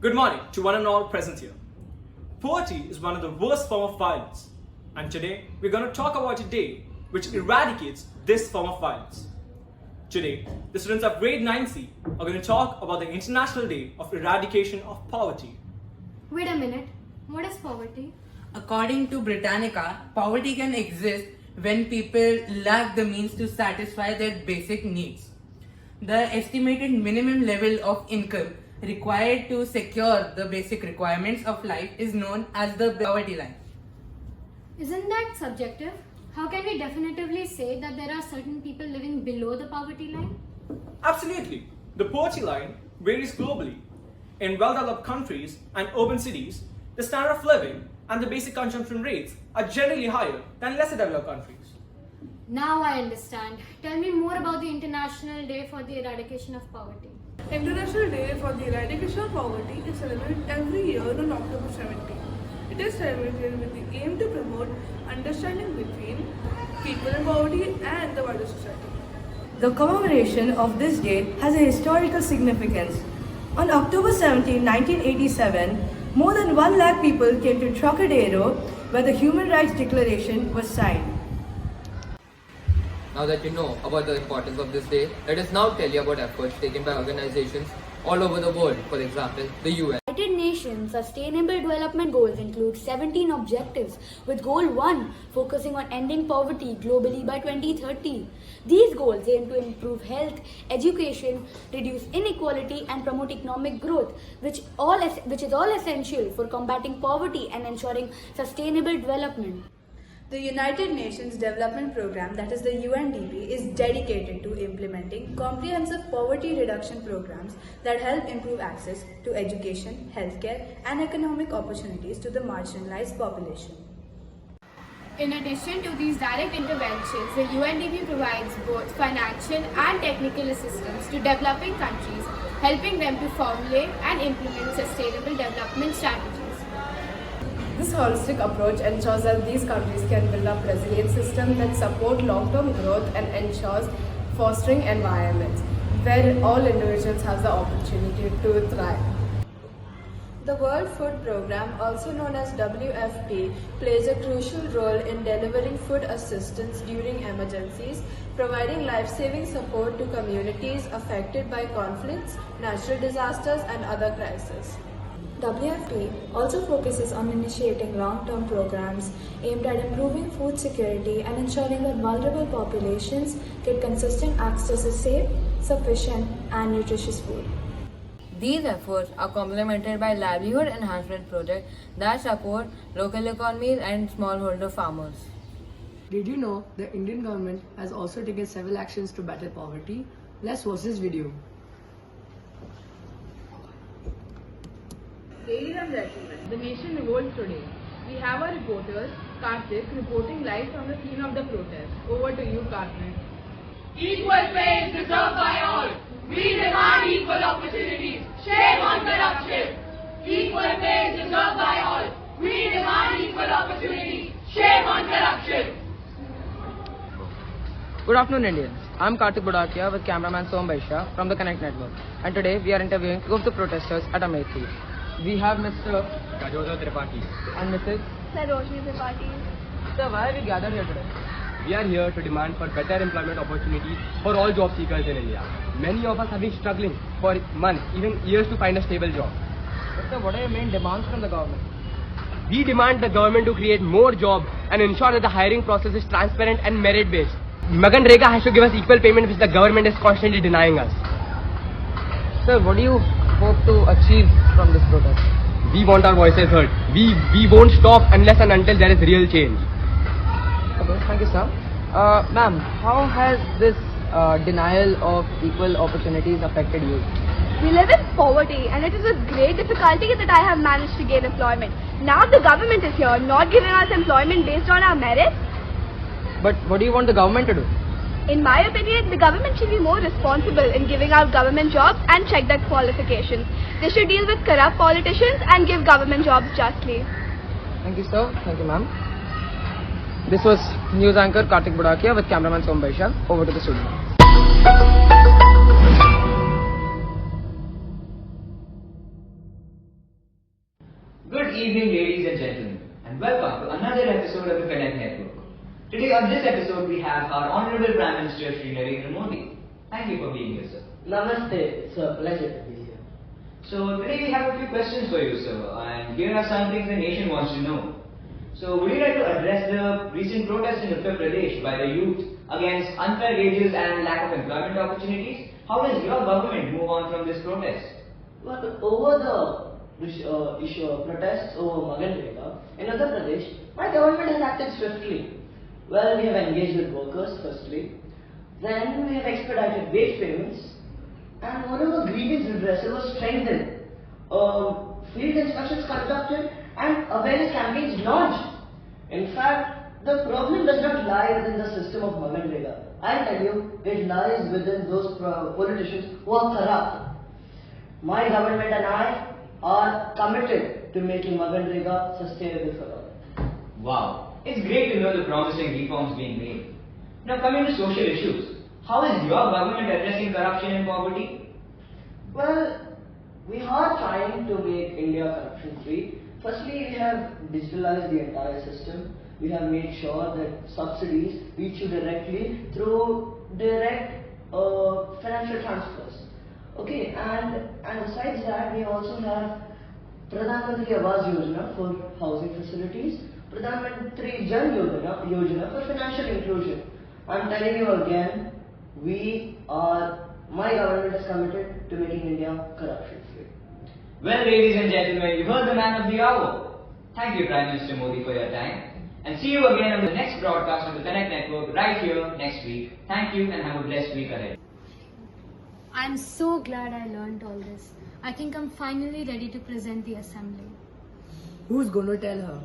Good morning to one and all present here. Poverty is one of the worst forms of violence, and today we're going to talk about a day which eradicates this form of violence. Today, the students of grade 9C are going to talk about the International Day of Eradication of Poverty. Wait a minute, what is poverty? According to Britannica, poverty can exist when people lack the means to satisfy their basic needs. The estimated minimum level of income required to secure the basic requirements of life is known as the poverty line. Isn't that subjective? How can we definitively say that there are certain people living below the poverty line? Absolutely. The poverty line varies globally. In well-developed countries and urban cities, the standard of living and the basic consumption rates are generally higher than lesser developed countries. Now I understand. Tell me more about the International Day for the Eradication of Poverty. International Day for the Eradication of Poverty is celebrated every year on October 17. It is celebrated with the aim to promote understanding between people in poverty and the wider society. The commemoration of this day has a historical significance. On October 17, 1987, more than 1 lakh people came to Trocadero where the Human Rights Declaration was signed. Now that you know about the importance of this day, let us now tell you about efforts taken by organizations all over the world. For example, the UN. United Nations Sustainable Development Goals include 17 objectives, with Goal 1 focusing on ending poverty globally by 2030. These goals aim to improve health, education, reduce inequality and promote economic growth, which is all essential for combating poverty and ensuring sustainable development. The United Nations Development Programme, that is the UNDP, is dedicated to implementing comprehensive poverty reduction programs that help improve access to education, healthcare, and economic opportunities to the marginalized population. In addition to these direct interventions, the UNDP provides both financial and technical assistance to developing countries, helping them to formulate and implement sustainable development strategies. This holistic approach ensures that these countries can build up resilient systems that support long-term growth and ensures fostering environments where all individuals have the opportunity to thrive. The World Food Programme, also known as WFP, plays a crucial role in delivering food assistance during emergencies, providing life-saving support to communities affected by conflicts, natural disasters, and other crises. WFP also focuses on initiating long-term programs aimed at improving food security and ensuring that vulnerable populations get consistent access to safe, sufficient, and nutritious food. These efforts are complemented by livelihood enhancement projects that support local economies and smallholder farmers. Did you know the Indian government has also taken several actions to battle poverty? Let's watch this video. Ladies and gentlemen, the nation revolts today. We have our reporter, Karthik, reporting live from the scene of the protest. Over to you, Karthik. Equal pay is deserved by all. We demand equal opportunities. Shame on corruption. Equal pay is deserved by all. We demand equal opportunities. Shame on corruption. Good afternoon, Indians. I'm Karthik Budakia with cameraman Som Baisha from the Connect Network. And today we are interviewing two of the protesters at Amethi. We have Mr. Kajota Tripathi and Mrs. Sarojini Tripathi. Sir, why are we gathered here today? We are here to demand for better employment opportunities for all job seekers in India. Many of us have been struggling for months, even years to find a stable job. But sir, what are your main demands from the government? We demand the government to create more jobs and ensure that the hiring process is transparent and merit-based. Maganrega has to give us equal payment, which the government is constantly denying us. Sir, what do you hope to achieve from this protest? We want our voices heard. We won't stop unless and until there is real change. Okay, thank you, sir. Ma'am, how has this denial of equal opportunities affected you? We live in poverty, and it is with great difficulty that I have managed to gain employment. Now the government is here, not giving us employment based on our merits. But what do you want the government to do? In my opinion, the government should be more responsible in giving out government jobs and check their qualifications. They should deal with corrupt politicians and give government jobs justly. Thank you, sir. Thank you, ma'am. This was news anchor Karthik Budakia with cameraman Som Baisha. Over to the studio. evening, ladies and gentlemen, and welcome to another episode of the Connect Network. Today on this episode, we have our Honorable Prime Minister Shri Narendra Modi. Thank you for being here, sir. Namaste, it's a pleasure to be here. So today we have a few questions for you, sir, and here are some things the nation wants to know. So would you like to address the recent protest in Uttar Pradesh by the youth against unfair wages and lack of employment opportunities? How does your government move on from this protest? Well, over the issue of protests over Maganrega in Uttar Pradesh, my government has acted swiftly. Well, we have engaged with workers firstly, then we have expedited wage payments, and moreover grievance redressal was strengthened. Field inspections conducted and awareness campaigns launched. In fact, the problem does not lie within the system of Maganrega. I'll tell you, it lies within those politicians who are corrupt. My government and I are committed to making Maganrega sustainable for all. Wow, it's great to know the promising reforms being made. Now coming to social issues, how is your government addressing corruption and poverty? Well, we are trying to make India corruption free. Firstly, we have digitalized the entire system. We have made sure that subsidies reach you directly through direct financial transfers. Okay, and besides that, we also have Pradhan Mantri Awas Yojana for housing facilities, Pradhan Mantri Jan Yojana for financial inclusion. I'm telling you again, my government is committed to making India corruption free. Well, ladies and gentlemen, you heard the man of the hour. Thank you, Prime Minister Modi, for your time. And see you again on the next broadcast of the Connect Network right here next week. Thank you and have a blessed week ahead. I'm so glad I learned all this. I think I'm finally ready to present the assembly. Who's gonna tell her?